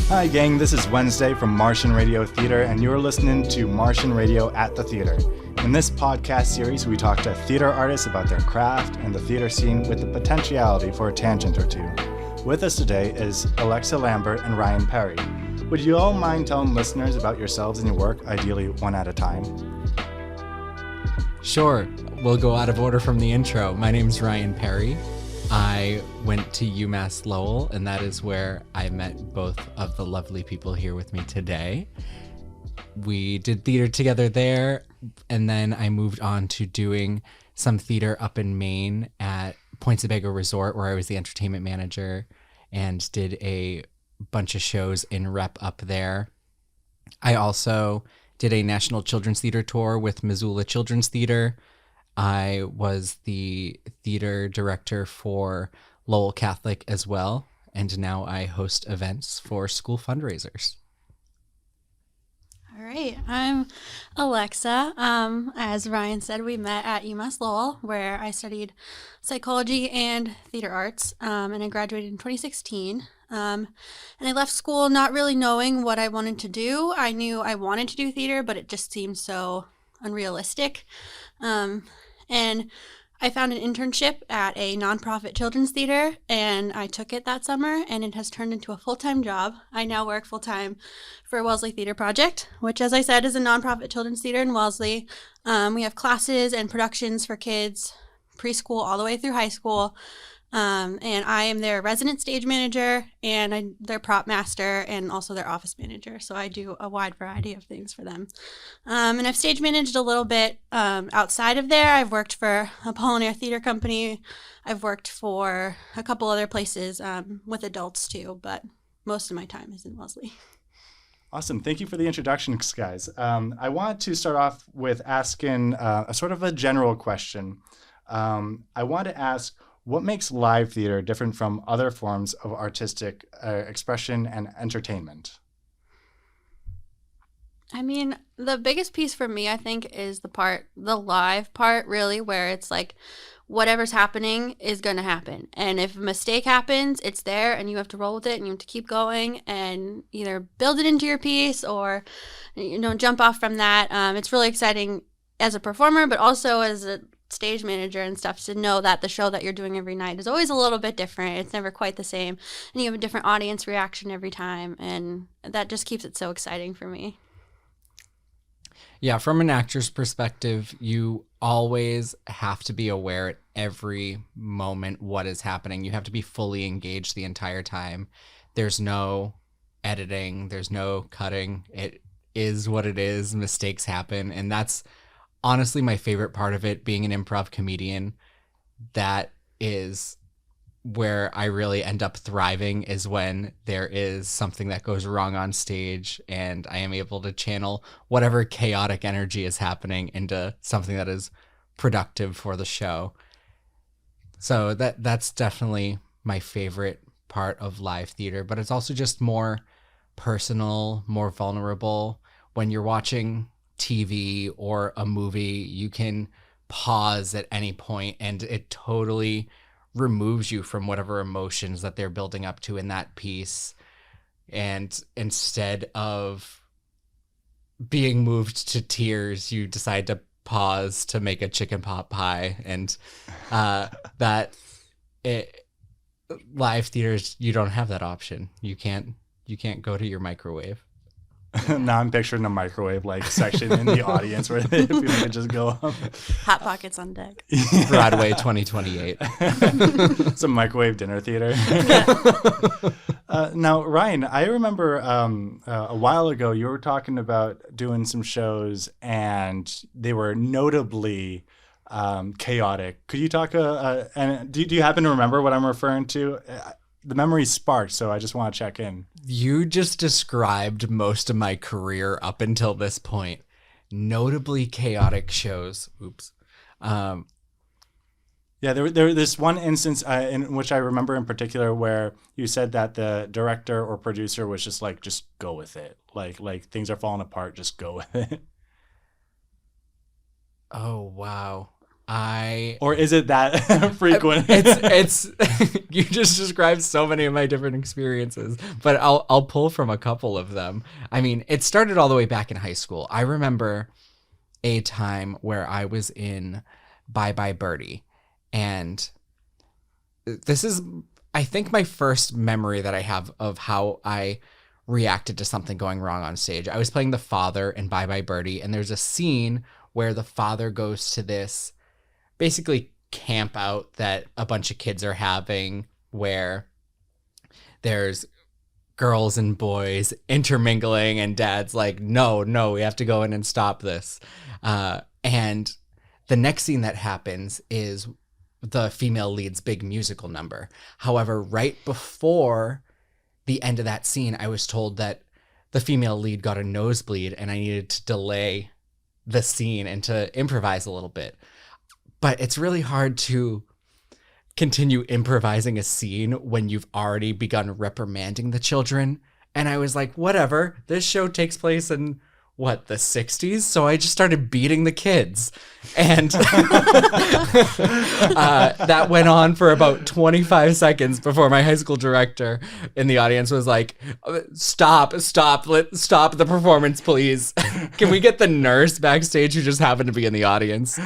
Hi gang, this is Wednesday from Martian Radio Theatre, and you're listening to Martian Radio at the Theatre. In this podcast series, we talk to theatre artists about their craft and the theatre scene with the potentiality for a tangent or two. With us today is Alexa Lambert and Ryan Perry. Would you all mind telling listeners about yourselves and your work, ideally one at a time? Sure. We'll go out of order from the intro. My name's Ryan Perry. I went to UMass Lowell, and that is where I met both of the lovely people here with me today. We did theater together there, and then I moved on to doing some theater up in Maine at Point Sebago Resort, where I was the entertainment manager and did a bunch of shows in rep up there. I also did a National Children's Theater tour with Missoula Children's Theater. I was the theater director for Lowell Catholic as well, and now I host events for school fundraisers. All right, I'm Alexa. As Ryan said, we met at UMass Lowell, where I studied psychology and theater arts, and I graduated in 2016. And I left school not really knowing what I wanted to do. I knew I wanted to do theater, but it just seemed so unrealistic. And I found an internship at a nonprofit children's theater, and I took it that summer, and it has turned into a full-time job. I now work full-time for Wellesley Theater Project, which, as I said, is a nonprofit children's theater in Wellesley. We have classes and productions for kids, preschool all the way through high school. And I am their resident stage manager, and I'm their prop master, and also their office manager. So I do a wide variety of things for them. And I've stage managed a little bit outside of there. I've worked for Apollinaire Theater Company. I've worked for a couple other places with adults too, but most of my time is in Wellesley. Awesome. Thank you for the introductions, guys. I want to start off with asking a sort of a general question. I want to ask, what makes live theater different from other forms of artistic expression and entertainment? I mean, the biggest piece for me, I think, is the live part, really, where it's like whatever's happening is going to happen. And if a mistake happens, it's there and you have to roll with it and you have to keep going and either build it into your piece or, jump off from that. It's really exciting as a performer, but also as a stage manager and stuff, to know that the show that you're doing every night is always a little bit different. It's never quite the same, and you have a different audience reaction every time, and that just keeps it so exciting for me. Yeah, from an actor's perspective, you always have to be aware at every moment what is happening. You have to be fully engaged the entire time. There's no editing, there's no cutting. It is what it is. Mistakes happen, and that's honestly my favorite part of it, being an improv comedian. That is where I really end up thriving, is when there is something that goes wrong on stage and I am able to channel whatever chaotic energy is happening into something that is productive for the show. So that's definitely my favorite part of live theater, but it's also just more personal, more vulnerable. When you're watching TV or a movie, you can pause at any point and it totally removes you from whatever emotions that they're building up to in that piece. And instead of being moved to tears, you decide to pause to make a chicken pot pie. And live theaters, you don't have that option. You can't go to your microwave. Now I'm picturing a microwave section in the audience where people can just go up. Hot Pockets on deck. Broadway 2028. It's a microwave dinner theater. Now, Ryan, I remember a while ago you were talking about doing some shows and they were notably chaotic. Could you talk, and do you happen to remember what I'm referring to? The memory's sparked, so I just want to check in. You just described most of my career up until this point. Notably chaotic shows. Oops. Yeah, there this one instance in which I remember in particular where you said that the director or producer was just go with it. Like things are falling apart, just go with it. Oh, wow. Or is it that frequent? It's you just described so many of my different experiences, but I'll pull from a couple of them. I mean, it started all the way back in high school. I remember a time where I was in Bye Bye Birdie, and this is, I think, my first memory that I have of how I reacted to something going wrong on stage. I was playing the father in Bye Bye Birdie, and there's a scene where the father goes to this basically camp out that a bunch of kids are having, where there's girls and boys intermingling, and dad's like, no, we have to go in and stop this. And the next scene that happens is the female lead's big musical number. However, right before the end of that scene, I was told that the female lead got a nosebleed and I needed to delay the scene and to improvise a little bit. But it's really hard to continue improvising a scene when you've already begun reprimanding the children. And I was like, whatever, this show takes place in, the 60s? So I just started beating the kids. And that went on for about 25 seconds before my high school director in the audience was like, stop the performance, please. Can we get the nurse backstage who just happened to be in the audience?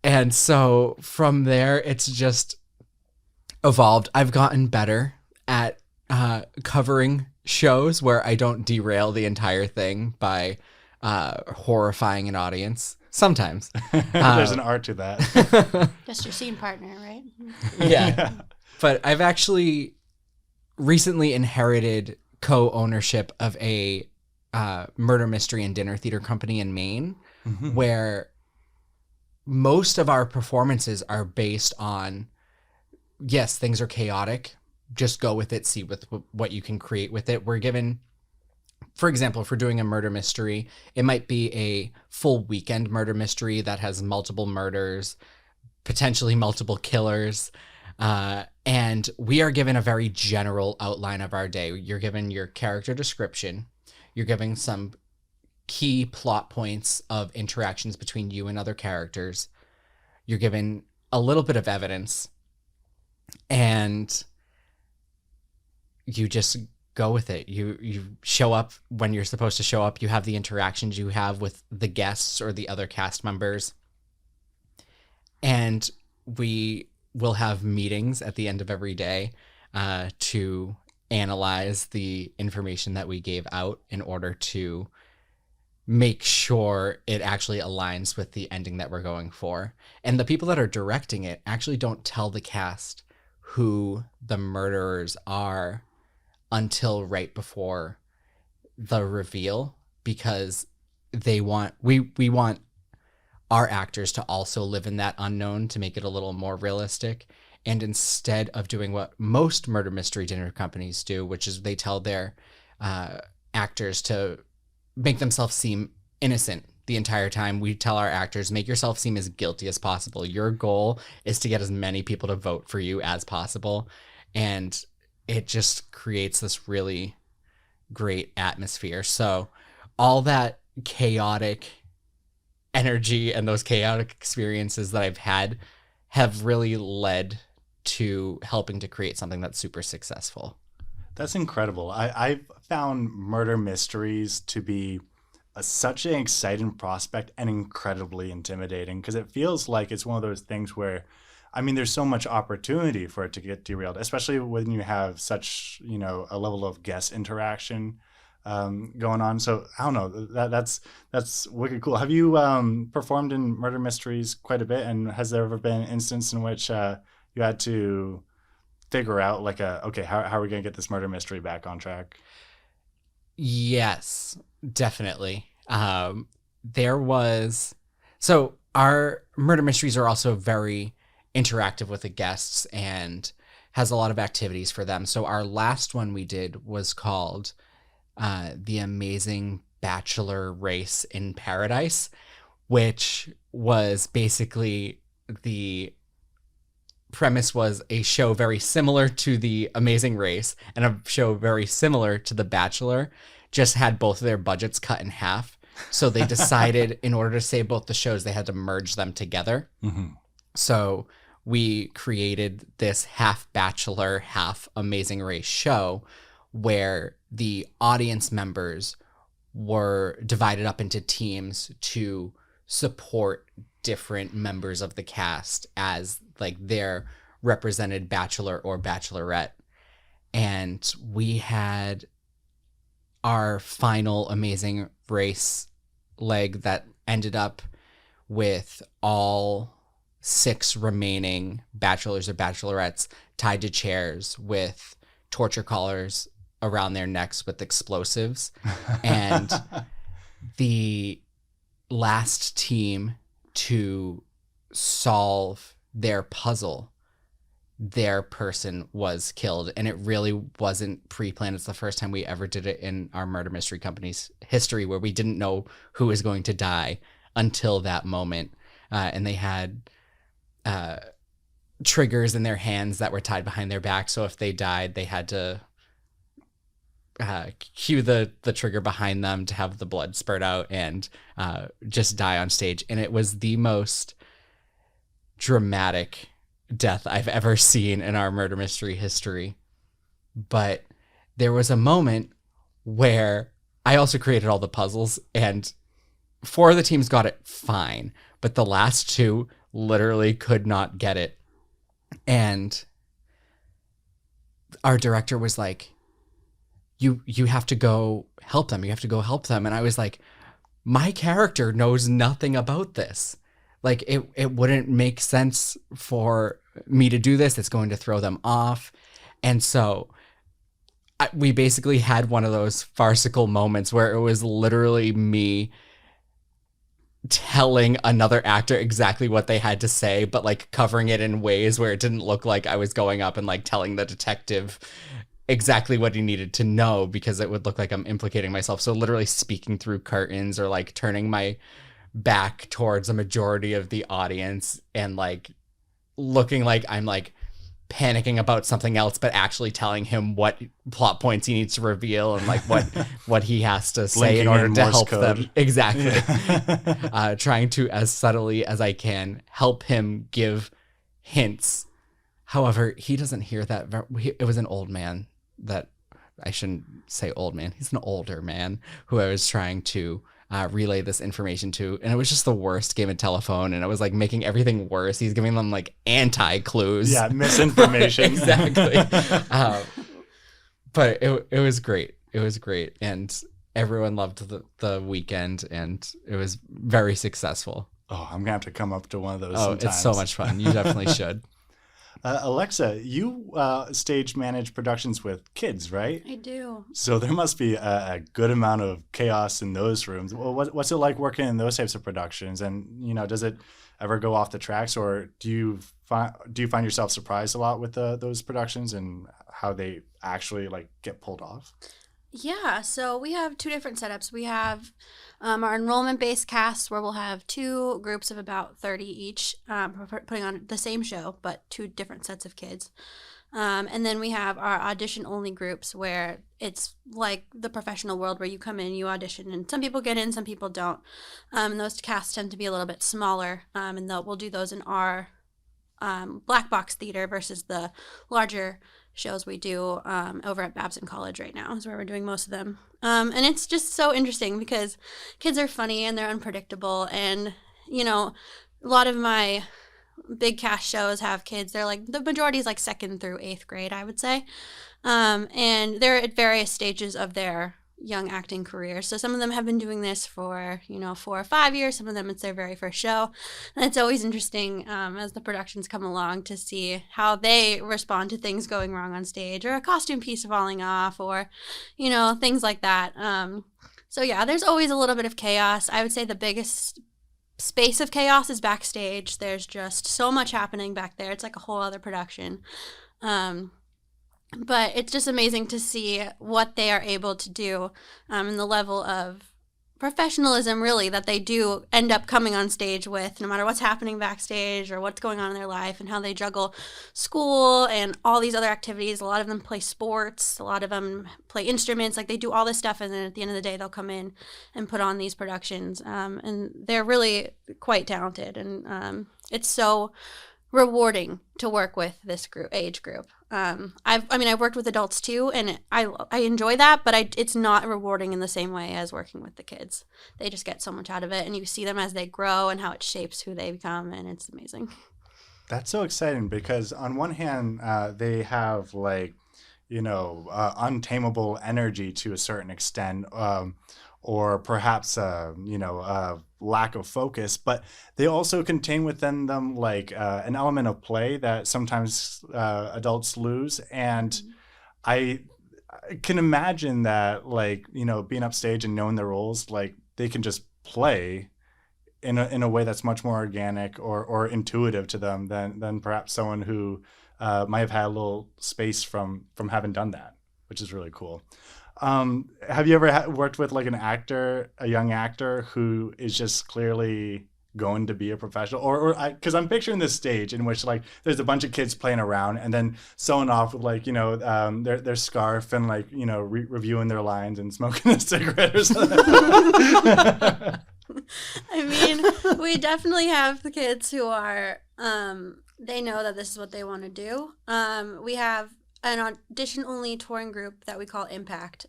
And so from there, it's just evolved. I've gotten better at covering shows where I don't derail the entire thing by horrifying an audience. Sometimes. There's an art to that. Just your scene partner, right? Yeah. But I've actually recently inherited co-ownership of a murder mystery and dinner theater company in Maine, where most of our performances are based on, yes, things are chaotic. Just go with it, see what you can create with it. We're given, for example, if we're doing a murder mystery, it might be a full weekend murder mystery that has multiple murders, potentially multiple killers. And we are given a very general outline of our day. You're given your character description. You're given some key plot points of interactions between you and other characters. You're given a little bit of evidence, and you just go with it. You show up when you're supposed to show up. You have the interactions you have with the guests or the other cast members. And we will have meetings at the end of every day to analyze the information that we gave out in order to make sure it actually aligns with the ending that we're going for. And the people that are directing it actually don't tell the cast who the murderers are until right before the reveal, because we want our actors to also live in that unknown to make it a little more realistic. And instead of doing what most murder mystery dinner companies do, which is they tell their actors to make themselves seem innocent the entire time, we tell our actors, make yourself seem as guilty as possible. Your goal is to get as many people to vote for you as possible. And it just creates this really great atmosphere. So all that chaotic energy and those chaotic experiences that I've had have really led to helping to create something that's super successful. That's incredible. I've found murder mysteries to be such an exciting prospect and incredibly intimidating, because it feels like it's one of those things where, I mean, there's so much opportunity for it to get derailed, especially when you have such, a level of guest interaction going on. So I don't know, that's wicked cool. Have you performed in murder mysteries quite a bit? And has there ever been an instance in which you had to figure out how are we going to get this murder mystery back on track? Yes, definitely. So our murder mysteries are also very interactive with the guests and has a lot of activities for them. So our last one we did was called The Amazing Bachelor Race in Paradise, which was basically, the premise was a show very similar to The Amazing Race and a show very similar to The Bachelor, just had both of their budgets cut in half. So they decided in order to save both the shows, they had to merge them together. So we created this half Bachelor, half Amazing Race show where the audience members were divided up into teams to support different members of the cast as like their represented bachelor or bachelorette. And we had our final Amazing Race leg that ended up with all 6 remaining bachelors or bachelorettes tied to chairs with torture collars around their necks with explosives. And the last team to solve their puzzle, their person was killed. And it really wasn't pre-planned. It's the first time we ever did it in our murder mystery company's history where we didn't know who was going to die until that moment. And they had triggers in their hands that were tied behind their back. So if they died, they had to cue the trigger behind them to have the blood spurt out and just die on stage. And it was the most dramatic death I've ever seen in our murder mystery history. But there was a moment where I also created all the puzzles, and 4 of the teams got it fine, but the last 2 literally could not get it. And our director was like, you have to go help them. You have to go help them. And I was like, my character knows nothing about this. Like it wouldn't make sense for me to do this. It's going to throw them off. And so we basically had one of those farcical moments where it was literally me telling another actor exactly what they had to say, but like covering it in ways where it didn't look like I was going up and like telling the detective exactly what he needed to know, because it would look like I'm implicating myself. So literally speaking through curtains or like turning my back towards a majority of the audience and like looking like I'm like panicking about something else, but actually telling him what plot points he needs to reveal and like what he has to say in order to help them. Exactly. Trying to, as subtly as I can, help him give hints. However, he doesn't hear that. It was an old man that I shouldn't say old man. He's an older man who I was trying to relay this information to, and it was just the worst game of telephone, and it was like making everything worse. He's giving them like anti-clues. Yeah, misinformation. Exactly. But it was great. It was great, and everyone loved the weekend, and it was very successful. Oh, I'm gonna have to come up to one of those. Oh, sometimes. It's so much fun. You definitely should. Alexa, you stage manage productions with kids, right? I do. So there must be a good amount of chaos in those rooms. Well, what's it like working in those types of productions? And does it ever go off the tracks, or do you find yourself surprised a lot with those productions and how they actually like get pulled off? Yeah, so we have 2 different setups. We have our enrollment-based cast, where we'll have 2 groups of about 30 each, putting on the same show, but 2 different sets of kids. And then we have our audition-only groups, where it's like the professional world, where you come in, you audition, and some people get in, some people don't. And those casts tend to be a little bit smaller, and we'll do those in our black box theater versus the larger shows we do over at Babson College right now is where we're doing most of them. And it's just so interesting because kids are funny and they're unpredictable. And, a lot of my big cast shows have kids. They're like, the majority is like 2nd through 8th grade, I would say. And they're at various stages of their young acting career. So some of them have been doing this for, 4 or 5 years. Some of them it's their very first show. And it's always interesting as the productions come along to see how they respond to things going wrong on stage, or a costume piece falling off, or, things like that. So yeah, there's always a little bit of chaos. I would say the biggest space of chaos is backstage. There's just so much happening back there. It's like a whole other production. But it's just amazing to see what they are able to do and the level of professionalism really that they do end up coming on stage with, no matter what's happening backstage or what's going on in their life, and how they juggle school and all these other activities. A lot of them play sports, a lot of them play instruments, like they do all this stuff, and then at the end of the day they'll come in and put on these productions, and they're really quite talented, and it's so rewarding to work with this age group. I've worked with adults too, and I enjoy that, but it's not rewarding in the same way as working with the kids. They just get so much out of it, and you see them as they grow and how it shapes who they become, and it's amazing. That's so exciting because on one hand, they have untamable energy to a certain extent, or perhaps lack of focus, but they also contain within them an element of play that sometimes adults lose. And I can imagine that being upstage and knowing the roles, they can just play in a way that's much more organic or intuitive to them than perhaps someone who might have had a little space from having done that, which is really cool. Have you ever worked with a young actor who is just clearly going to be a professional, or because I'm picturing this stage in which there's a bunch of kids playing around and then sewing off with their scarf and reviewing their lines and smoking a cigarette or something. I mean, we definitely have the kids who are they know that this is what they want to do. We have an audition-only touring group that we call Impact,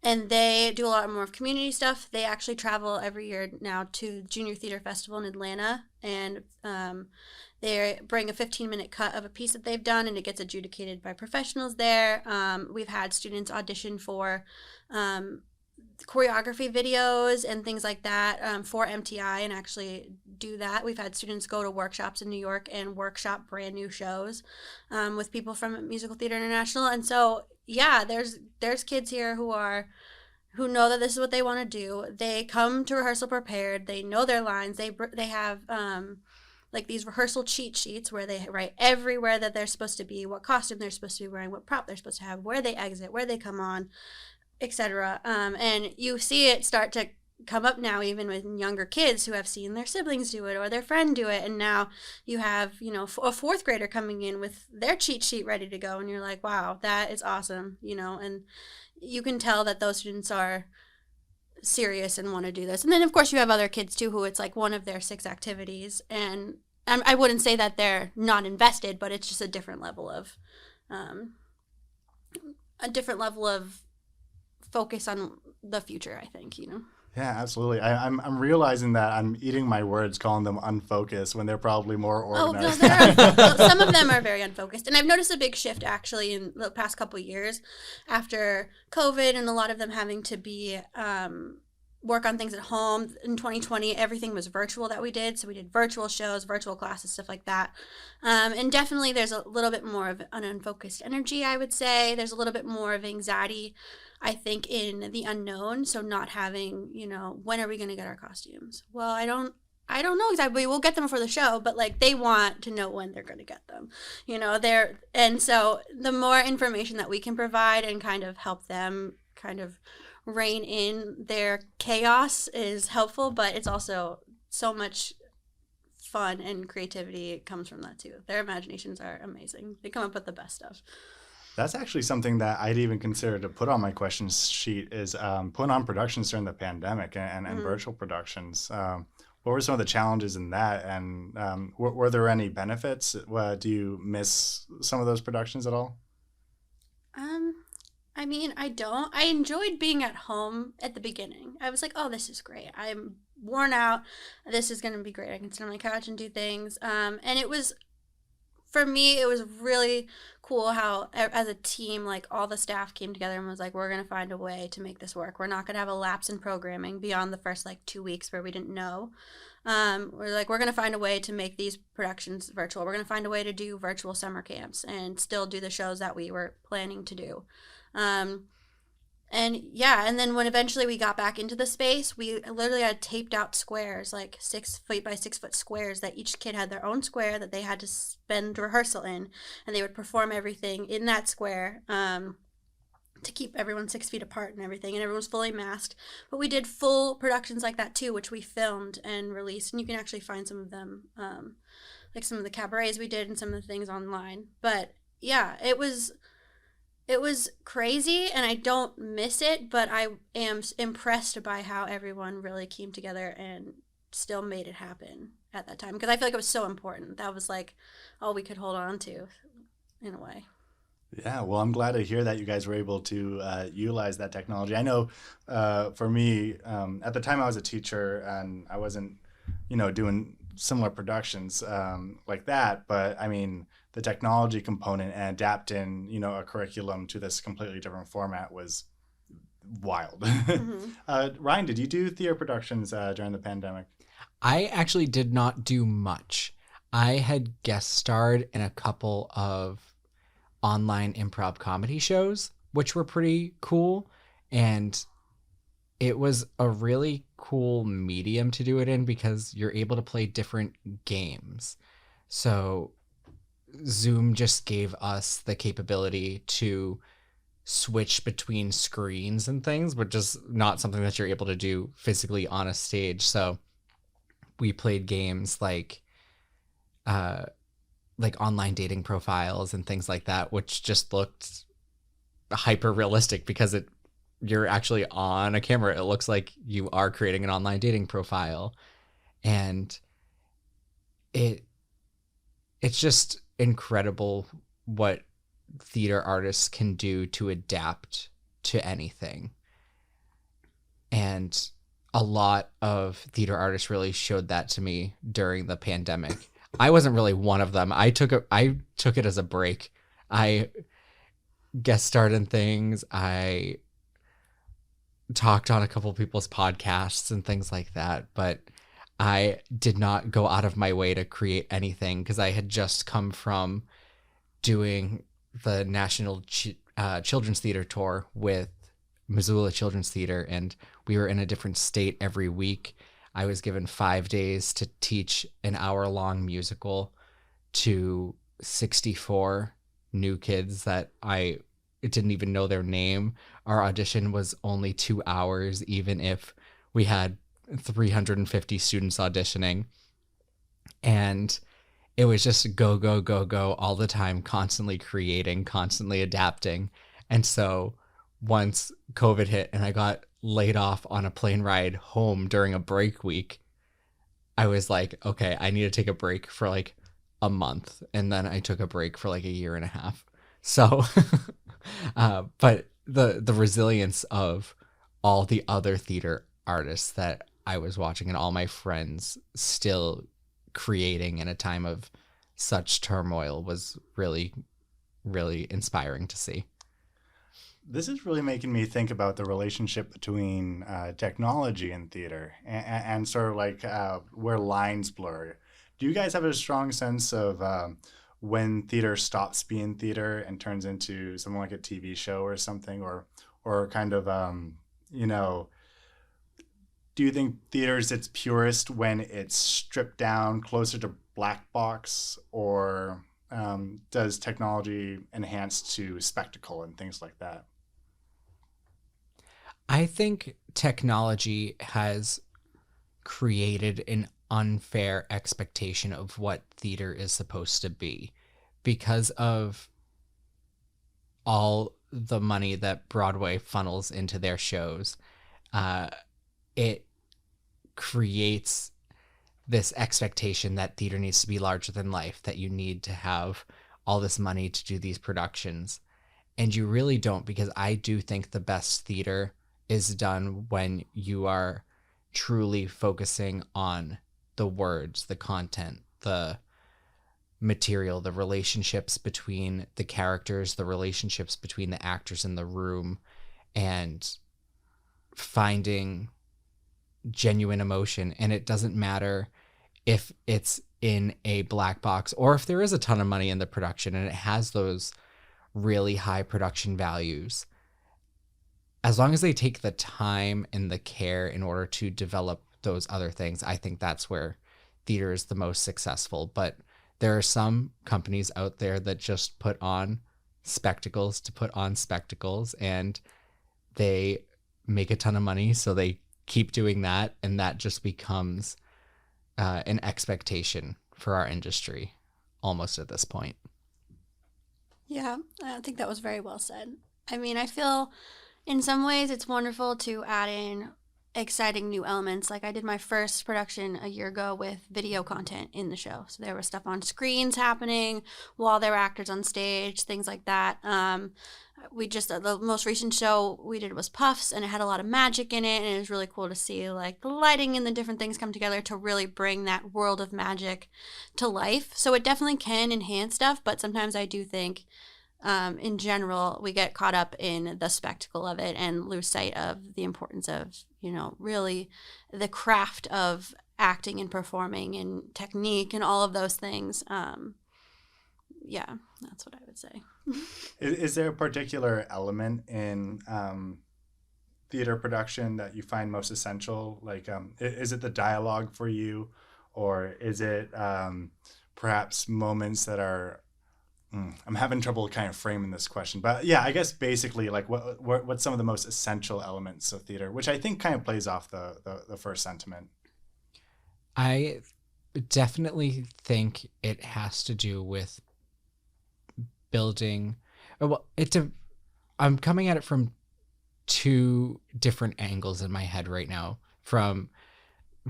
and they do a lot more of community stuff. They actually travel every year now to Junior Theater Festival in Atlanta, and they bring a 15-minute cut of a piece that they've done, and it gets adjudicated by professionals there. We've had students audition for choreography videos and things like that for MTI and actually do that. We've had students go to workshops in New York and workshop brand new shows with people from Musical Theater International. And so, yeah, there's kids here who know that this is what they want to do. They come to rehearsal prepared. They know their lines. They have these rehearsal cheat sheets where they write everywhere that they're supposed to be, what costume they're supposed to be wearing, what prop they're supposed to have, where they exit, where they come on, etc. And you see it start to come up now, even with younger kids who have seen their siblings do it or their friend do it, and now you have a fourth grader coming in with their cheat sheet ready to go, and you're like, wow, that is awesome, and you can tell that those students are serious and want to do this. And then of course you have other kids too who it's one of their 6 activities, and I wouldn't say that they're not invested, but it's just a different level of focus on the future, I think, Yeah, absolutely. I'm realizing that I'm eating my words calling them unfocused when they're probably more organized. Oh, no, some of them are very unfocused. And I've noticed a big shift actually in the past couple of years after COVID and a lot of them having to be work on things at home. In 2020, everything was virtual that we did. So we did virtual shows, virtual classes, stuff like that. And definitely there's a little bit more of an unfocused energy, I would say. There's a little bit more of anxiety, I think, in the unknown. So not having, when are we going to get our costumes? Well, I don't know exactly. We'll get them for the show, but they want to know when they're going to get them. And so the more information that we can provide and kind of help them kind of rein in their chaos is helpful, but it's also so much fun and creativity comes from that too. Their imaginations are amazing. They come up with the best stuff. That's actually something that I'd even consider to put on my questions sheet is putting on productions during the pandemic and virtual productions. What were some of the challenges in that? And were there any benefits? Do you miss some of those productions at all? I mean, I don't. I enjoyed being at home at the beginning. I was like, oh, this is great. I'm worn out. This is going to be great. I can sit on my couch and do things. And it was, for me, it was really cool how, as a team, all the staff came together and was like, we're going to find a way to make this work. We're not going to have a lapse in programming beyond the first, 2 weeks where we didn't know. We're going to find a way to make these productions virtual. We're going to find a way to do virtual summer camps and still do the shows that we were planning to do. And then when eventually we got back into the space, we literally had taped out squares, 6 foot by 6 foot squares that each kid had their own square that they had to spend rehearsal in, and they would perform everything in that square. to keep everyone 6 feet apart and everything, and everyone was fully masked. But we did full productions like that too, which we filmed and released, and you can actually find some of them, like some of the cabarets we did and some of the things online. But yeah, it was crazy, and I don't miss it, but I am impressed by how everyone really came together and still made it happen at that time, because I feel like it was so important. That was like all we could hold on to in a way. Yeah, well, I'm glad to hear that you guys were able to utilize that technology. I know for me, at the time I was a teacher and I wasn't, doing similar productions like that. But I mean, the technology component and adapting, a curriculum to this completely different format was wild. Mm-hmm. Ryan, did you do theater productions during the pandemic? I actually did not do much. I had guest starred in a couple of online improv comedy shows, which were pretty cool. And it was a really cool medium to do it in because you're able to play different games. So Zoom just gave us the capability to switch between screens and things, but just not something that you're able to do physically on a stage. So we played games like online dating profiles and things like that, which just looked hyper realistic because you're actually on a camera. It looks like you are creating an online dating profile. And it's just incredible what theater artists can do to adapt to anything. And a lot of theater artists really showed that to me during the pandemic. I wasn't really one of them. I took it as a break. I guest starred in things. I talked on a couple people's podcasts and things like that, but I did not go out of my way to create anything because I had just come from doing the National Children's Theater Tour with Missoula Children's Theater, and we were in a different state every week. I was given 5 days to teach an hour-long musical to 64 new kids that I didn't even know their name. Our audition was only 2 hours, even if we had 350 students auditioning. And it was just go, go, go, go all the time, constantly creating, constantly adapting. And so once COVID hit and I got laid off on a plane ride home during a break week, I was like, okay, I need to take a break for like a month. And then I took a break for like a year and a half. So, but the resilience of all the other theater artists that I was watching and all my friends still creating in a time of such turmoil was really, really inspiring to see. This is really making me think about the relationship between technology and theater and sort of like where lines blur. Do you guys have a strong sense of when theater stops being theater and turns into something like a TV show or something, or kind of, do you think theater is its purest when it's stripped down closer to black box, or does technology enhance to spectacle and things like that? I think technology has created an unfair expectation of what theater is supposed to be because of all the money that Broadway funnels into their shows. It creates this expectation that theater needs to be larger than life, that you need to have all this money to do these productions. And you really don't, because I do think the best theater is done when you are truly focusing on the words, the content, the material, the relationships between the characters, the relationships between the actors in the room, and finding genuine emotion. And it doesn't matter if it's in a black box or if there is a ton of money in the production and it has those really high production values. As long as they take the time and the care in order to develop those other things, I think that's where theater is the most successful. But there are some companies out there that just put on spectacles to put on spectacles, and they make a ton of money, so they keep doing that, and that just becomes an expectation for our industry almost at this point. Yeah, I think that was very well said. I mean, I feel in some ways it's wonderful to add in exciting new elements. Like I did my first production a year ago with video content in the show. So there was stuff on screens happening while there were actors on stage, things like that. The most recent show we did was Puffs, and it had a lot of magic in it, and it was really cool to see like the lighting and the different things come together to really bring that world of magic to life. So it definitely can enhance stuff, but sometimes I do think in general we get caught up in the spectacle of it and lose sight of the importance of, really the craft of acting and performing and technique and all of those things. Yeah, that's what I would say. Is there a particular element in theater production that you find most essential? Like, is it the dialogue for you, or is it perhaps moments that are? I'm having trouble kind of framing this question, but yeah, I guess basically, like, what's some of the most essential elements of theater, which I think kind of plays off the first sentiment. I definitely think it has to do with building. I'm coming at it from two different angles in my head right now, from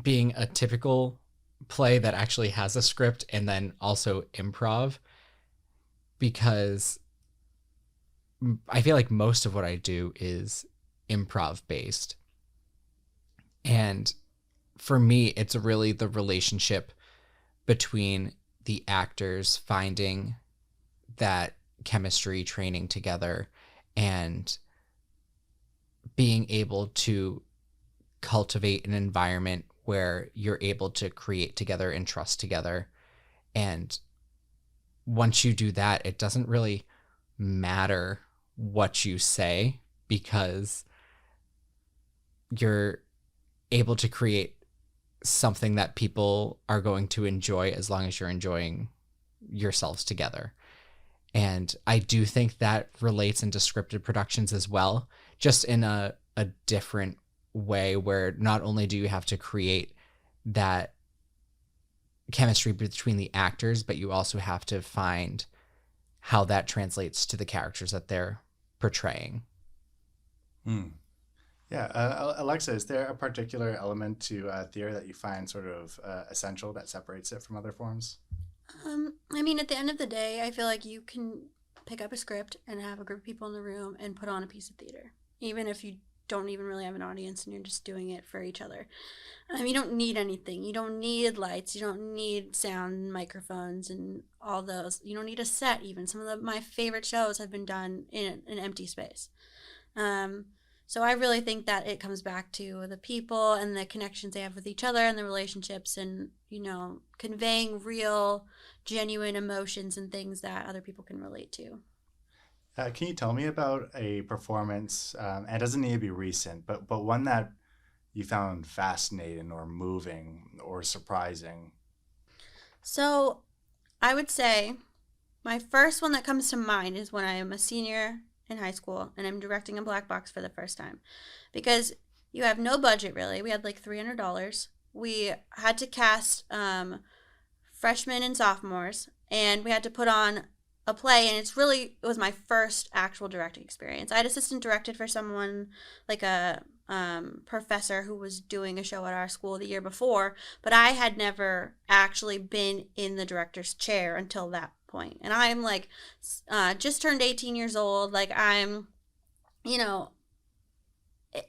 being a typical play that actually has a script and then also improv, because I feel like most of what I do is improv based. And for me, it's really the relationship between the actors finding that chemistry, training together, and being able to cultivate an environment where you're able to create together and trust together. And once you do that, it doesn't really matter what you say, because you're able to create something that people are going to enjoy as long as you're enjoying yourselves together. And I do think that relates into scripted productions as well, just in a different way, where not only do you have to create that chemistry between the actors, but you also have to find how that translates to the characters that they're portraying. Yeah. Alexa, is there a particular element to theater that you find sort of essential that separates it from other forms? I mean, at the end of the day, I feel like you can pick up a script and have a group of people in the room and put on a piece of theater, even if you don't even really have an audience and you're just doing it for each other. You don't need anything. You don't need lights. You don't need sound, microphones, and all those. You don't need a set even. Some of my favorite shows have been done in an empty space. So I really think that it comes back to the people and the connections they have with each other and the relationships, and, conveying real, genuine emotions and things that other people can relate to. Can you tell me about a performance, and it doesn't need to be recent, but one that you found fascinating or moving or surprising? So I would say my first one that comes to mind is when I am a senior in high school and I'm directing a black box for the first time, because you have no budget really. We had like $300. We had to cast freshmen and sophomores, and we had to put on a play, and it was my first actual directing experience. I had assistant directed for someone, like a professor who was doing a show at our school the year before, but I had never actually been in the director's chair until that point. And I'm like, just turned 18 years old. Like I'm,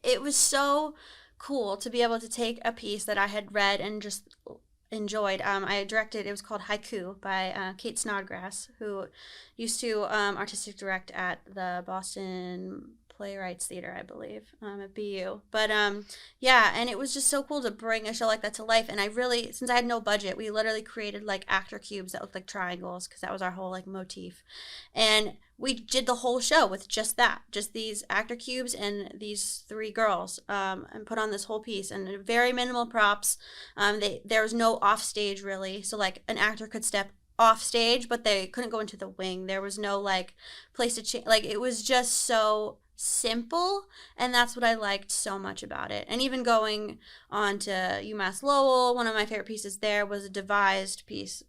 it was so cool to be able to take a piece that I had read and just enjoyed. I directed, it was called Haiku by Kate Snodgrass, who used to artistic direct at the Boston Playwrights Theater, I believe, at BU. But yeah, and it was just so cool to bring a show like that to life. And I really, since I had no budget, we literally created like actor cubes that looked like triangles, because that was our whole like motif. And we did the whole show with just that, just these actor cubes and these three girls, and put on this whole piece, and very minimal props. There was no off stage really, so like an actor could step off stage, but they couldn't go into the wing. There was no like place to change. Like it was just so simple, and that's what I liked so much about it. And even going on to UMass Lowell, one of my favorite pieces there was a devised piece,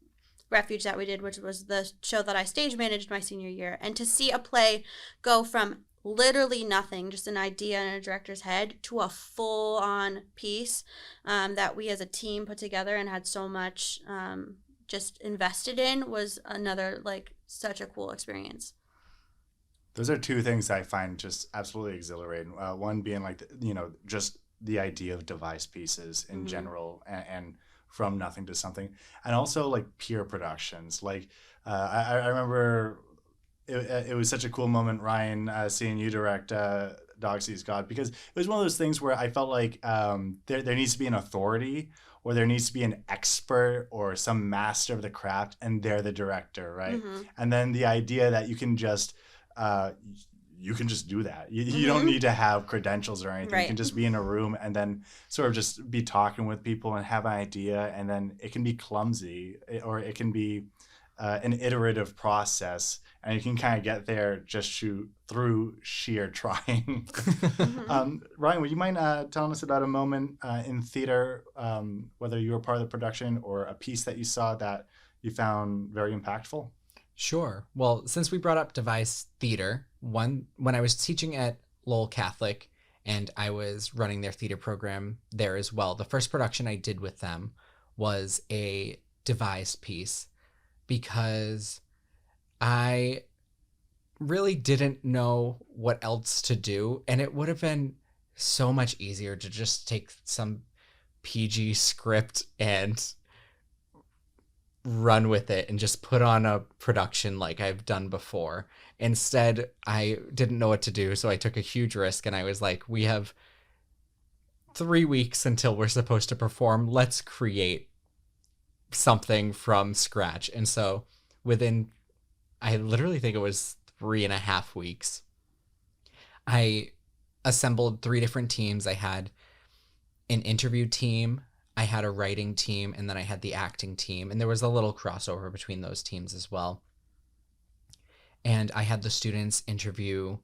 Refuge, that we did, which was the show that I stage managed my senior year. And to see a play go from literally nothing, just an idea in a director's head, to a full-on piece that we as a team put together and had so much just invested in was another, like, such a cool experience. Those are two things I find just absolutely exhilarating. One being like, just the idea of device pieces in general, and from nothing to something, and also like peer productions. Like I remember it was such a cool moment, Ryan, seeing you direct Dog Sees God, because it was one of those things where I felt like there needs to be an authority, or there needs to be an expert or some master of the craft, and they're the director, right? And then the idea that you can just do that. You don't need to have credentials or anything. Right. You can just be in a room and then sort of just be talking with people and have an idea, and then it can be clumsy, or it can be an iterative process, and you can kind of get there just through sheer trying. Ryan, would you mind telling us about a moment in theater, whether you were part of the production or a piece that you saw that you found very impactful? Sure. Well, since we brought up device theater, when I was teaching at Lowell Catholic and I was running their theater program there as well, the first production I did with them was a devised piece, because I really didn't know what else to do, and it would have been so much easier to just take some PG script and run with it and just put on a production like I've done before. Instead, I didn't know what to do, so I took a huge risk, and I was like, we have 3 weeks until we're supposed to perform. Let's create something from scratch. And so within, I literally think it was 3.5 weeks, I assembled 3 different teams. I had an interview team, I had a writing team, and then I had the acting team. And there was a little crossover between those teams as well. And I had the students interview.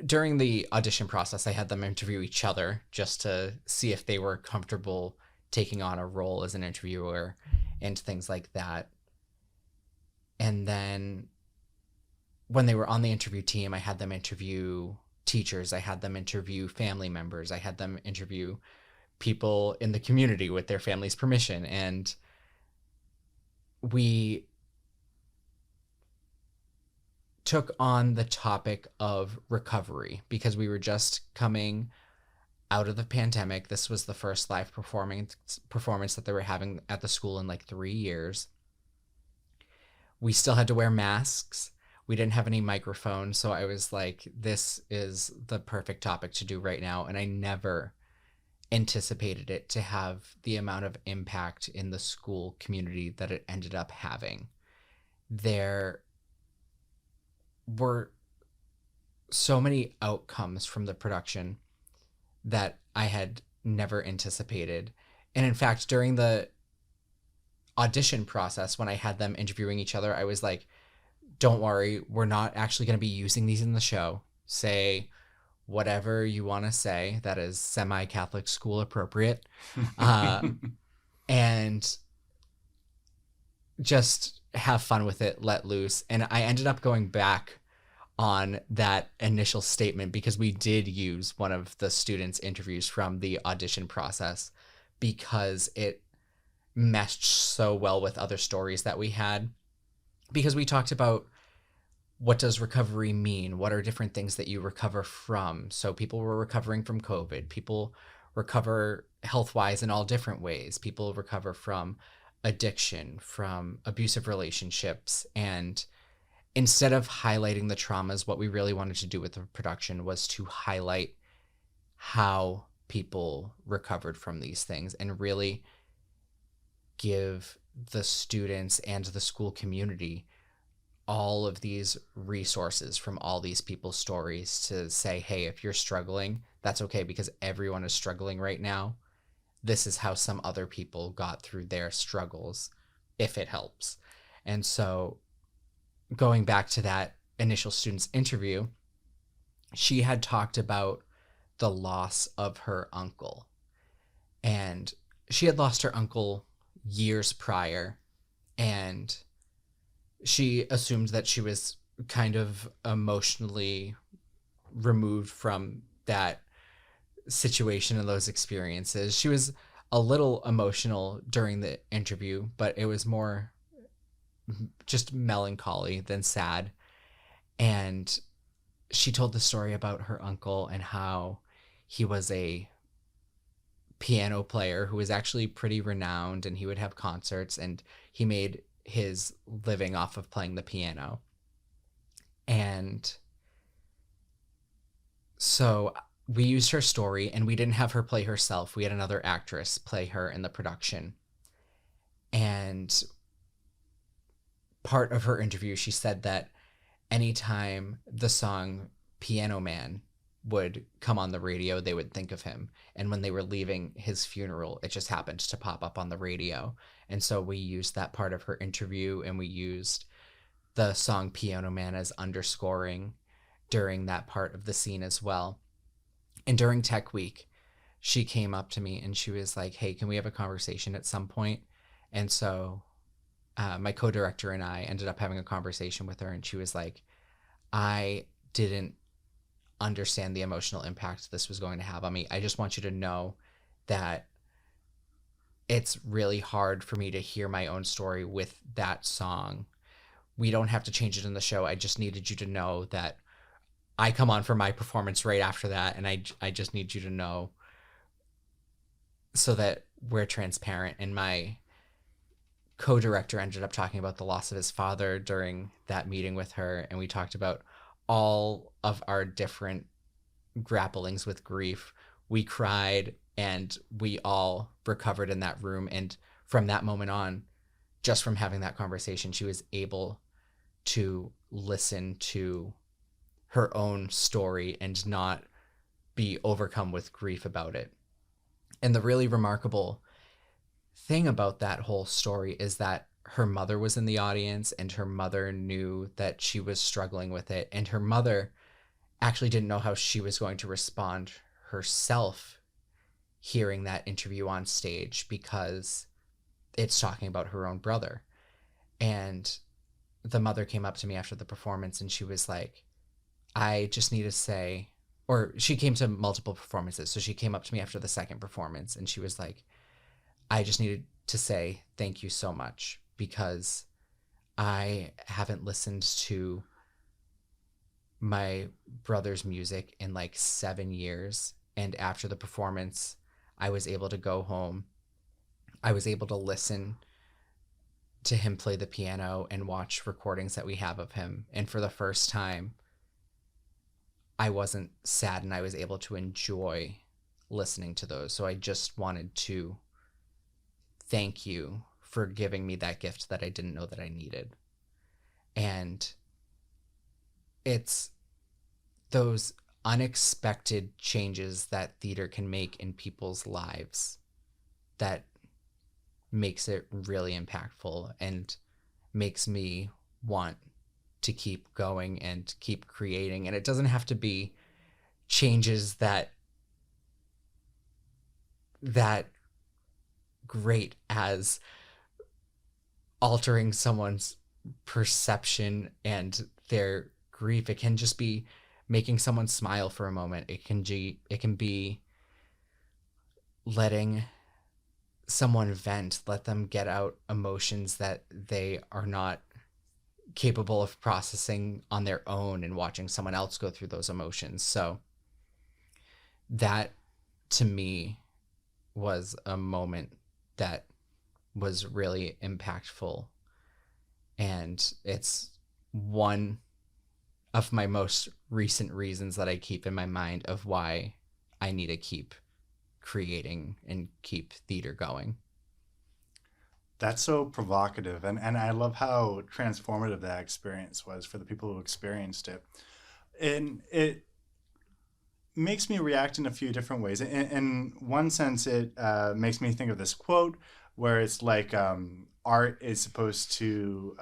During the audition process, I had them interview each other just to see if they were comfortable taking on a role as an interviewer and things like that. And then when they were on the interview team, I had them interview teachers. I had them interview family members. I had them interview people in the community with their family's permission. And we took on the topic of recovery because we were just coming out of the pandemic. This was the first live performance that they were having at the school in like 3 years. We still had to wear masks. We didn't have any microphones. So I was like, this is the perfect topic to do right now. And I never anticipated it to have the amount of impact in the school community that it ended up having. There were so many outcomes from the production that I had never anticipated. And in fact, during the audition process, when I had them interviewing each other, I was like, don't worry, we're not actually going to be using these in the show. Say whatever you want to say that is semi-Catholic school appropriate. And just have fun with it, let loose. And I ended up going back on that initial statement because we did use one of the students' interviews from the audition process because it meshed so well with other stories that we had. Because we talked about what does recovery mean? What are different things that you recover from? So people were recovering from COVID. People recover health-wise in all different ways. People recover from addiction, from abusive relationships. And instead of highlighting the traumas, what we really wanted to do with the production was to highlight how people recovered from these things and really give the students and the school community all of these resources from all these people's stories to say, hey, if you're struggling, that's okay because everyone is struggling right now. This is how some other people got through their struggles, if it helps. And so going back to that initial student's interview, she had talked about the loss of her uncle. And she had lost her uncle years prior, and she assumed that she was kind of emotionally removed from that situation and those experiences. She was a little emotional during the interview, but it was more just melancholy than sad. And she told the story about her uncle and how he was a piano player who was actually pretty renowned, and he would have concerts, and he made his living off of playing the piano. And so we used her story, and we didn't have her play herself. We had another actress play her in the production. And part of her interview, she said that anytime the song Piano Man would come on the radio, they would think of him. And when they were leaving his funeral, it just happened to pop up on the radio. And so we used that part of her interview, and we used the song Piano Man as underscoring during that part of the scene as well. And during Tech Week, she came up to me and she was like, hey, can we have a conversation at some point? And so my co-director and I ended up having a conversation with her, and she was like, I didn't understand the emotional impact this was going to have on me. I just want you to know that it's really hard for me to hear my own story with that song. We don't have to change it in the show. I just needed you to know that I come on for my performance right after that, and I just need you to know so that we're transparent. And my co-director ended up talking about the loss of his father during that meeting with her, and we talked about all of our different grapplings with grief. We cried, and we all recovered in that room. And from that moment on, just from having that conversation, she was able to listen to her own story and not be overcome with grief about it. And the really remarkable thing about that whole story is that her mother was in the audience, and her mother knew that she was struggling with it. And her mother actually didn't know how she was going to respond herself hearing that interview on stage, because it's talking about her own brother. And the mother came up to me after the performance, and she was like, I just need to say, or she came to multiple performances. So she came up to me after the second performance, and she was like, I just needed to say thank you so much, because I haven't listened to my brother's music in like 7 years. And after the performance, I was able to go home. I was able to listen to him play the piano and watch recordings that we have of him. And for the first time, I wasn't sad, and I was able to enjoy listening to those. So I just wanted to thank you for giving me that gift that I didn't know that I needed. And it's those unexpected changes that theater can make in people's lives that makes it really impactful and makes me want to keep going and keep creating. And it doesn't have to be changes that great as altering someone's perception and their grief. It can just be making someone smile for a moment. It can be letting someone vent, let them get out emotions that they are not capable of processing on their own, and watching someone else go through those emotions. So that, to me, was a moment that was really impactful. And it's one of my most recent reasons that I keep in my mind of why I need to keep creating and keep theater going. That's so provocative. And I love how transformative that experience was for the people who experienced it. And it makes me react in a few different ways. In one sense, it makes me think of this quote where it's like art is supposed to,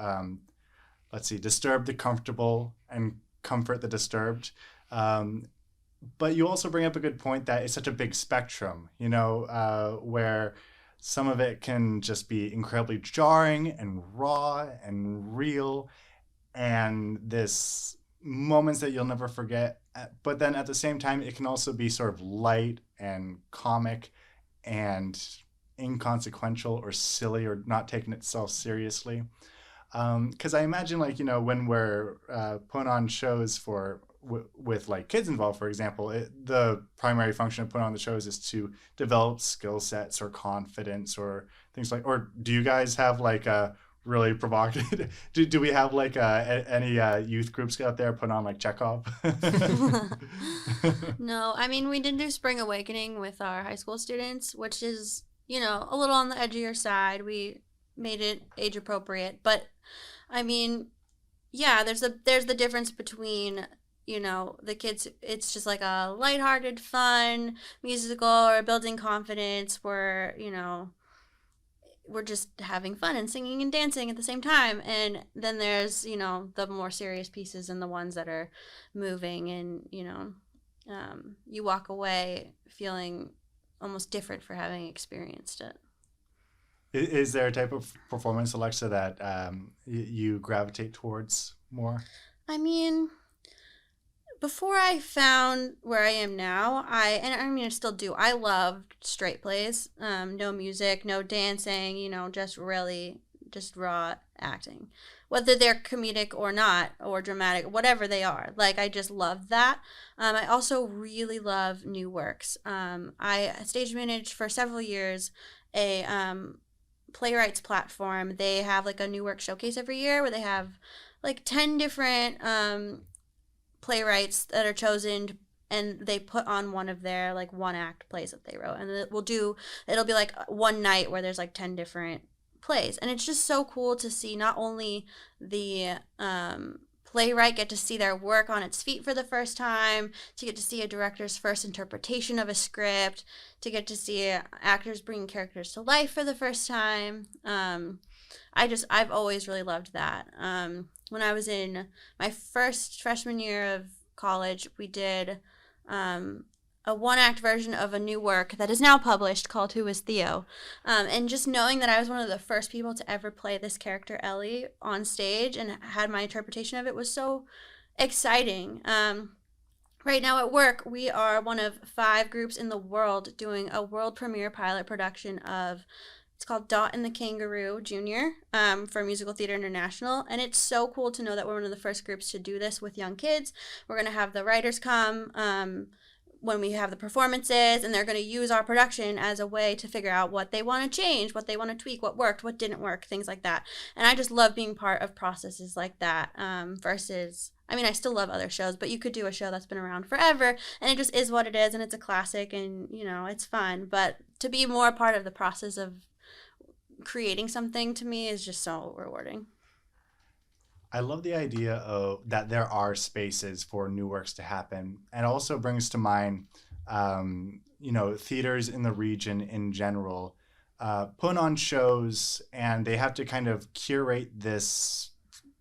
disturb the comfortable and comfort the disturbed. But you also bring up a good point that it's such a big spectrum, where some of it can just be incredibly jarring and raw and real, and this moments that you'll never forget. But then at the same time, it can also be sort of light and comic and inconsequential or silly or not taking itself seriously. Because I imagine, when we're putting on shows with like kids involved, for example, the primary function of putting on the shows is to develop skill sets or confidence or things like. Or do you guys have like a really provocative? do we have like any youth groups out there putting on like Chekhov? No, I mean, we did do Spring Awakening with our high school students, which is, a little on the edgier side. We made it age appropriate, but I mean, yeah, there's the difference between, the kids, it's just like a lighthearted, fun musical or building confidence where, we're just having fun and singing and dancing at the same time. And then there's, the more serious pieces and the ones that are moving and, you walk away feeling almost different for having experienced it. Is there a type of performance, Alexa, that you gravitate towards more? I mean, before I found where I am now, I still do. I loved straight plays, no music, no dancing, just raw acting. Whether they're comedic or not, or dramatic, whatever they are. Like, I just love that. I also really love new works. I stage managed for several years a playwrights platform. They have like a new work showcase every year where they have like 10 different playwrights that are chosen, and they put on one of their like one act plays that they wrote, and it'll be like one night where there's like 10 different plays, and it's just so cool to see not only the playwright get to see their work on its feet for the first time, to get to see a director's first interpretation of a script, to get to see actors bringing characters to life for the first time. I've always really loved that. When I was in my first freshman year of college, we did a one-act version of a new work that is now published called Who is Theo? And just knowing that I was one of the first people to ever play this character, Ellie, on stage and had my interpretation of it was so exciting. Right now at work, we are one of 5 groups in the world doing a world premiere pilot production of, it's called Dot and the Kangaroo Jr. For Musical Theater International. And it's so cool to know that we're one of the first groups to do this with young kids. We're going to have the writers come when we have the performances, and they're going to use our production as a way to figure out what they want to change, what they want to tweak, what worked, what didn't work, things like that. And I just love being part of processes like that versus, I mean, I still love other shows, but you could do a show that's been around forever, and it just is what it is, and it's a classic, and, it's fun. But to be more a part of the process of creating something, to me, is just so rewarding. I love the idea of that there are spaces for new works to happen, and also brings to mind, theaters in the region in general, put on shows, and they have to kind of curate this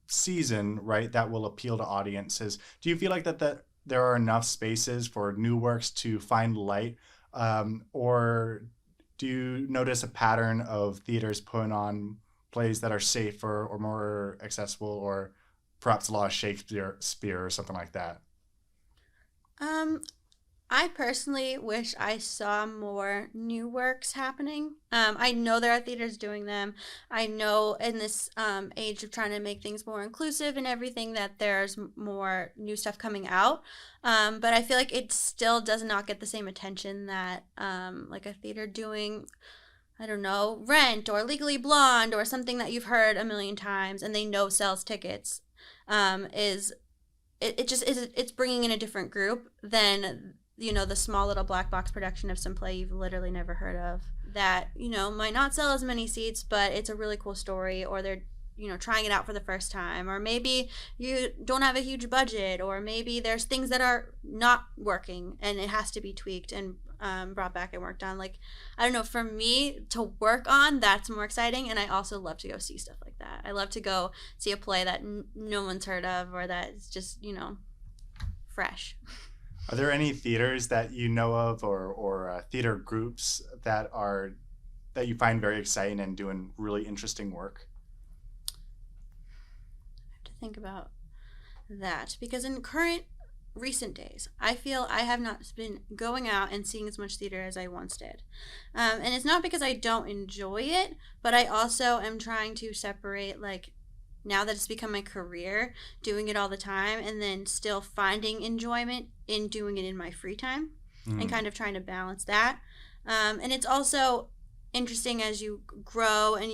season, right, that will appeal to audiences. Do you feel like that there are enough spaces for new works to find light, or do you notice a pattern of theaters putting on plays that are safer or more accessible, or perhaps a lot of Shakespeare or something like that? I personally wish I saw more new works happening. I know there are theaters doing them. I know in this age of trying to make things more inclusive and everything that there's more new stuff coming out. But I feel like it still does not get the same attention that like a theater doing, I don't know, Rent or Legally Blonde or something that you've heard a million times and they know sells tickets, it's bringing in a different group than, the small little black box production of some play you've literally never heard of that, might not sell as many seats, but it's a really cool story, or they're trying it out for the first time, or maybe you don't have a huge budget, or maybe there's things that are not working and it has to be tweaked and brought back and worked on. Like, I don't know, for me to work on, that's more exciting. And I also love to go see stuff like that. I love to go see a play that no one's heard of, or that's just, fresh. Are there any theaters that you know of, or theater groups that you find very exciting and doing really interesting work? I have to think about that, because in recent days, I feel I have not been going out and seeing as much theater as I once did. And it's not because I don't enjoy it, but I also am trying to separate, like, now that it's become my career, doing it all the time, and then still finding enjoyment in doing it in my free time, and kind of trying to balance that. And it's also interesting as you grow and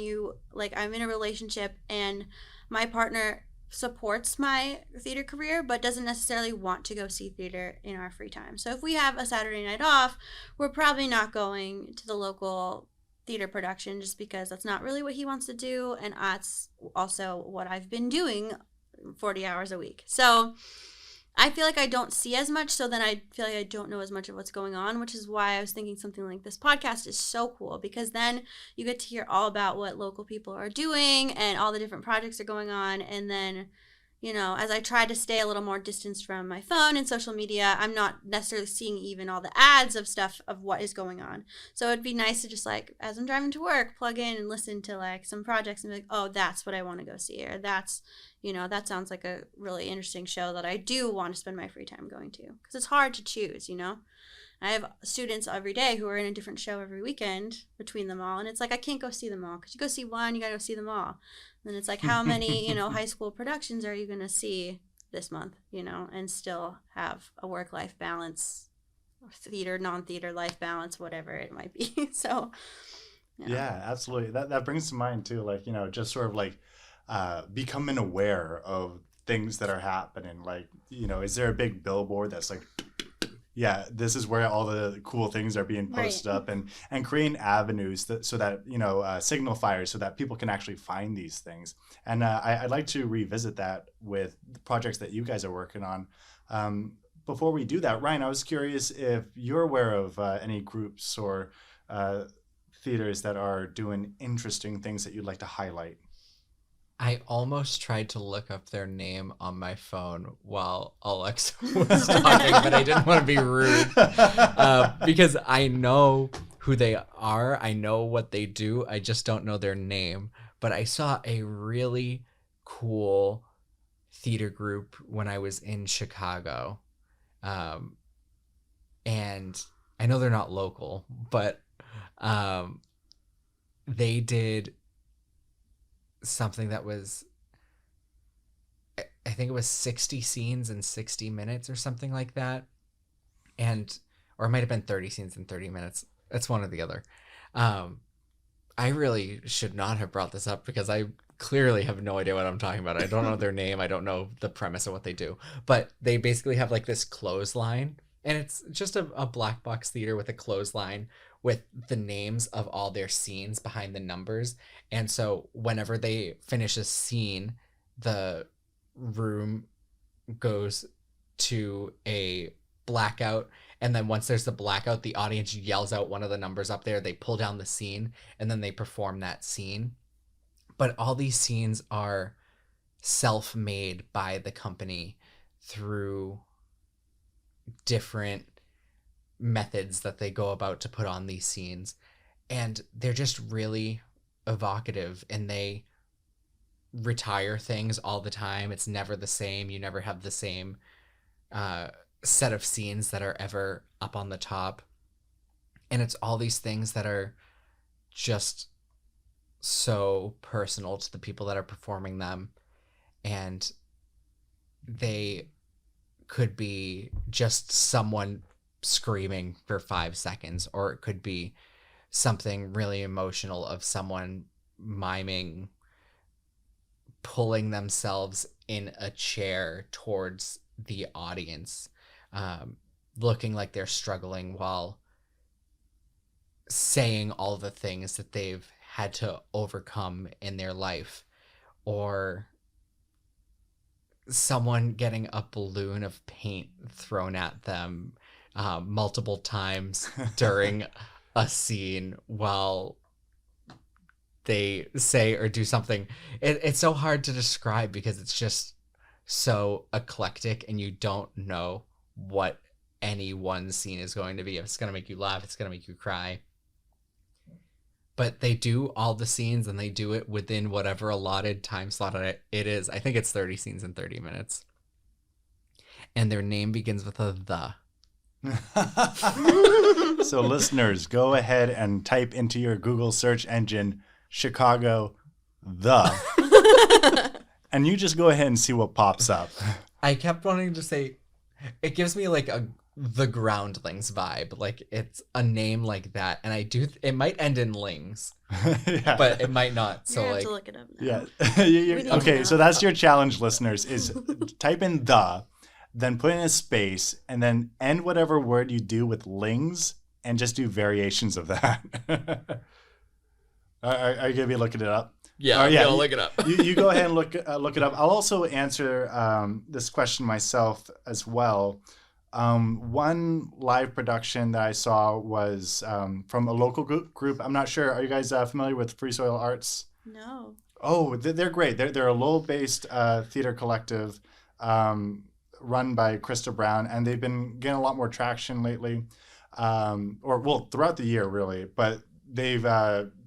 I'm in a relationship and my partner supports my theater career but doesn't necessarily want to go see theater in our free time. So if we have a Saturday night off, we're probably not going to the local theater production, just because that's not really what he wants to do, and that's also what I've been doing 40 hours a week. So I feel like I don't see as much, so then I feel like I don't know as much of what's going on, which is why I was thinking something like this podcast is so cool, because then you get to hear all about what local people are doing and all the different projects are going on. And then, as I try to stay a little more distanced from my phone and social media, I'm not necessarily seeing even all the ads of stuff of what is going on. So it'd be nice to just, like, as I'm driving to work, plug in and listen to, like, some projects and be like, oh, that's what I want to go see, or that's, that sounds like a really interesting show that I do want to spend my free time going to. Because it's hard to choose, I have students every day who are in a different show every weekend between them all. And it's like, I can't go see them all, because you go see one, you got to go see them all. And it's like, how many, high school productions are you going to see this month, and still have a work-life balance, theater, non-theater life balance, whatever it might be. So, Yeah, absolutely. That brings to mind too, like, just sort of like becoming aware of things that are happening. Like, is there a big billboard that's like, yeah, this is where all the cool things are being posted up, and creating avenues so that, signal fires so that people can actually find these things. And I'd like to revisit that with the projects that you guys are working on. Before we do that, Ryan, I was curious if you're aware of any groups or theaters that are doing interesting things that you'd like to highlight. I almost tried to look up their name on my phone while Alexa was talking, but I didn't want to be rude because I know who they are. I know what they do. I just don't know their name. But I saw a really cool theater group when I was in Chicago. And I know they're not local, but they did something that was, I think it was 60 scenes in 60 minutes or something like that. Or it might have been 30 scenes in 30 minutes. It's one or the other. I really should not have brought this up because I clearly have no idea what I'm talking about. I don't know their name. I don't know the premise of what they do. But they basically have like this clothesline, and it's just a black box theater with a clothesline with the names of all their scenes behind the numbers. And so whenever they finish a scene, the room goes to a blackout. And then once there's the blackout, the audience yells out one of the numbers up there. They pull down the scene, and then they perform that scene. But all these scenes are self-made by the company through different methods that they go about to put on these scenes. And they're just really evocative, and they retire things all the time. It's never the same. You never have the same set of scenes that are ever up on the top. And it's all these things that are just so personal to the people that are performing them. And they could be just someone screaming for 5 seconds, or it could be something really emotional of someone miming, pulling themselves in a chair towards the audience, looking like they're struggling while saying all the things that they've had to overcome in their life. or someone getting a balloon of paint thrown at them multiple times during a scene while they say or do something. It's so hard to describe because it's just so eclectic and you don't know what any one scene is going to be. If it's going to make you laugh, it's going to make you cry. But they do all the scenes and they do it within whatever allotted time slot it is. I think it's 30 scenes in 30 minutes. And their name begins with a the. So listeners, go ahead and type into your Google search engine, Chicago, the. And you just go ahead and see what pops up. I kept wanting to say, it gives me like the Groundlings vibe. Like it's a name like that. And it might end in lings, Yeah. but it might not. So You have like, to look it up now. Yeah. Okay, so that's your challenge, listeners, is type in the, then put in a space, and then end whatever word you do with lings, and just do variations of that. Are you going to be looking it up? yeah, yeah, I'll look it up. you go ahead and look it up. I'll also answer this question myself as well. One live production that I saw was from a local group. I'm not sure. Are you guys familiar with Free Soil Arts? No. Oh, they're great. They're a Lowell-based theater collective run by Krista Brown, and they've been getting a lot more traction lately, throughout the year, really. But they've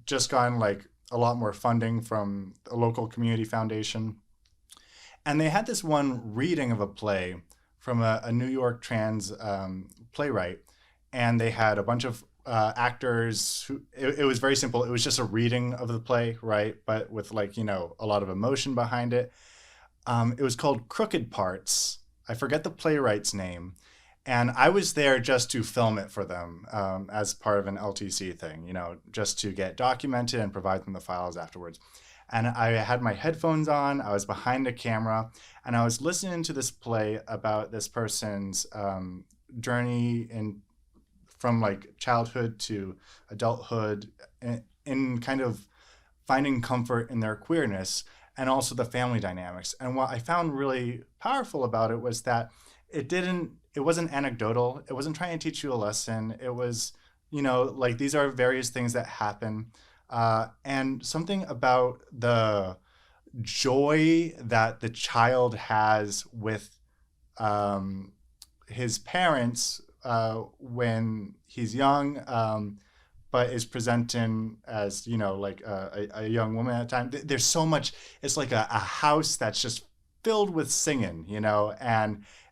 just gotten like a lot more funding from a local community foundation. And they had this one reading of a play from a New York trans playwright. And they had a bunch of actors who, it was very simple. It was just a reading of the play, right? But with like, a lot of emotion behind it. It was called Crooked Parts. I forget the playwright's name. And I was there just to film it for them as part of an LTC thing, just to get documented and provide them the files afterwards. And I had my headphones on, I was behind a camera, and I was listening to this play about this person's journey from like childhood to adulthood in kind of finding comfort in their queerness and also the family dynamics. And what I found really powerful about it was that it wasn't anecdotal. It wasn't trying to teach you a lesson. It was, like these are various things that happen. And something about the joy that the child has with his parents when he's young, but is presenting as, like a young woman at a time. There's so much, it's like a house that's just filled with singing,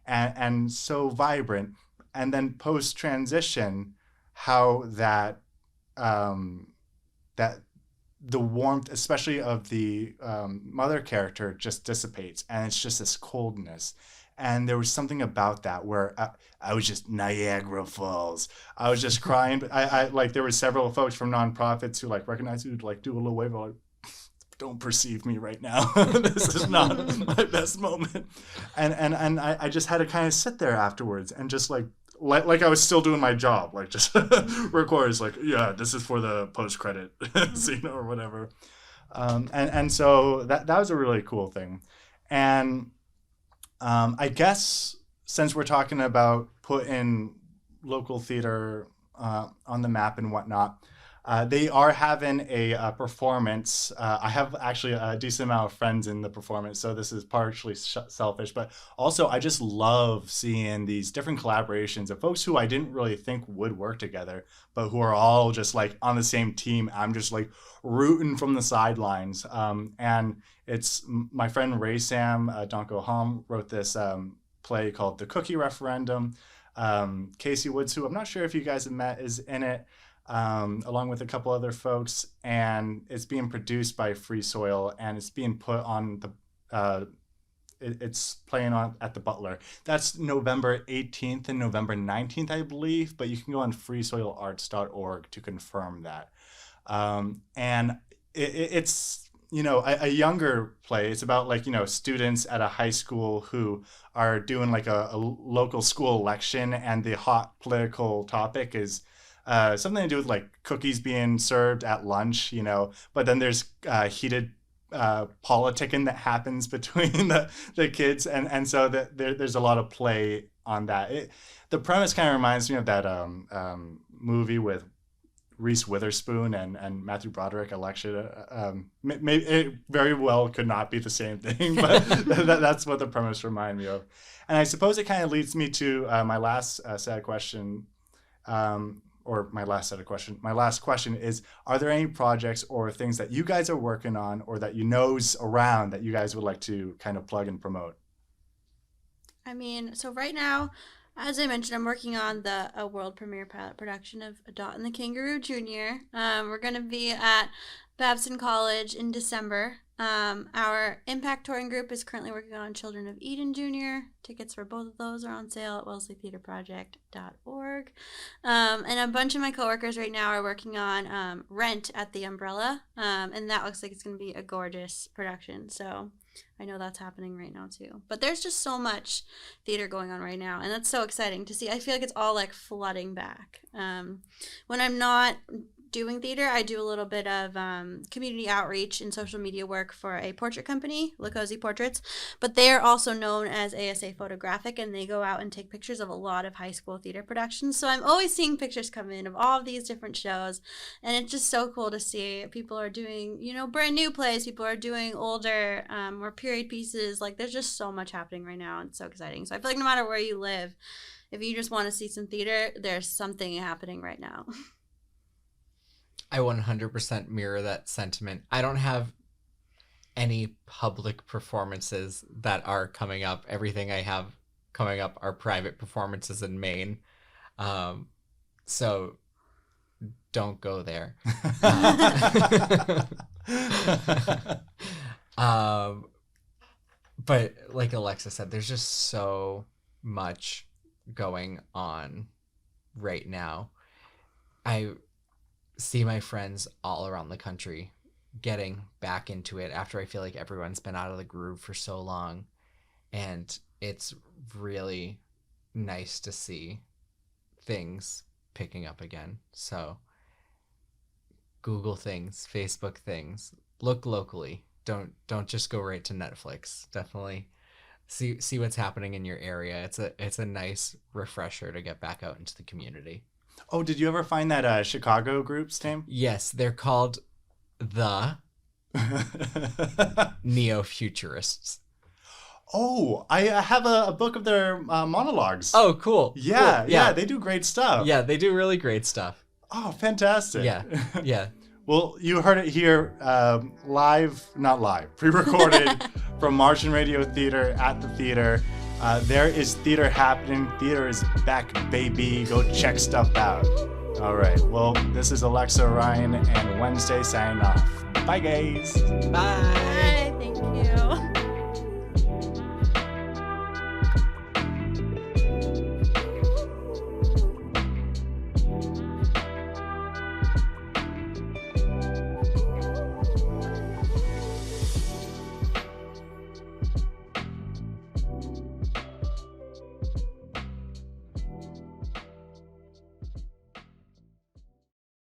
and so vibrant. And then post-transition, how that the warmth, especially of the mother character, just dissipates, and it's just this coldness. And there was something about that where I was just Niagara Falls. I was just crying. I like, there were several folks from nonprofits who like recognized me, like do a little wave, like, don't perceive me right now. This is not my best moment. And I just had to kind of sit there afterwards and just like I was still doing my job, like just record. Like, yeah, this is for the post-credit scene or whatever. And so that was a really cool thing. And I guess since we're talking about putting local theater on the map and whatnot, they are having a performance. I have actually a decent amount of friends in the performance, so this is partially selfish, but also I just love seeing these different collaborations of folks who I didn't really think would work together, but who are all just like on the same team. I'm just like rooting from the sidelines. And it's my friend Ray Sam Donko Hom wrote this play called The Cookie Referendum. Casey Woods, who I'm not sure if you guys have met, is in it. Along with a couple other folks, and it's being produced by Free Soil, and it's being put on it's playing on at the Butler. That's November 18th and November 19th, I believe, but you can go on freesoilarts.org to confirm that. And it's a younger play. It's about like, students at a high school who are doing like a local school election, and the hot political topic is something to do with like cookies being served at lunch, but then there's heated politicking that happens between the kids, and so there's a lot of play on that. The premise kind of reminds me of that movie with Reese Witherspoon and Matthew Broderick, Alexa. Maybe it very well could not be the same thing, but that's what the premise reminded me of. And I suppose it kind of leads me to my last set of question, or my last set of question. My last question is, are there any projects or things that you guys are working on or that you know's around that you guys would like to kind of plug and promote? I mean, so right now, as I mentioned, I'm working on a world premiere pilot production of A Dot and the Kangaroo Jr. We're going to be at Babson College in December. Our impact touring group is currently working on Children of Eden Jr. Tickets for both of those are on sale at wellesleytheatreproject.org. And a bunch of my coworkers right now are working on Rent at the Umbrella, and that looks like it's going to be a gorgeous production. So I know that's happening right now too. But there's just so much theater going on right now, and that's so exciting to see. I feel like it's all like flooding back. When I'm not doing theater, I do a little bit of community outreach and social media work for a portrait company, La Cozy Portraits, but they're also known as ASA Photographic, and they go out and take pictures of a lot of high school theater productions. So I'm always seeing pictures come in of all of these different shows, and it's just so cool to see. People are doing, brand new plays, people are doing older or period pieces. Like, there's just so much happening right now, and it's so exciting. So I feel like no matter where you live, if you just want to see some theater, there's something happening right now. I 100% mirror that sentiment. I don't have any public performances that are coming up. Everything I have coming up are private performances in Maine. So don't go there. But like Alexa said, there's just so much going on right now. I see my friends all around the country getting back into it after I feel like everyone's been out of the groove for so long, and it's really nice to see things picking up again. So Google things, Facebook things, look locally. Don't just go right to Netflix. Definitely see what's happening in your area. It's a nice refresher to get back out into the community. Oh, did you ever find that Chicago group's name? Yes, they're called the Neofuturists. Oh, I have a book of their monologues. Oh, cool. Yeah, cool. yeah, they do great stuff. Yeah, they do really great stuff. Oh, fantastic. Yeah. Well, you heard it here pre-recorded from Martian Radio Theater at the theater. There is theater happening. Theater is back, baby. Go check stuff out. All right. Well, this is Alexa, Ryan, and Wednesday signing off. Bye, guys. Bye. Bye. Thank you.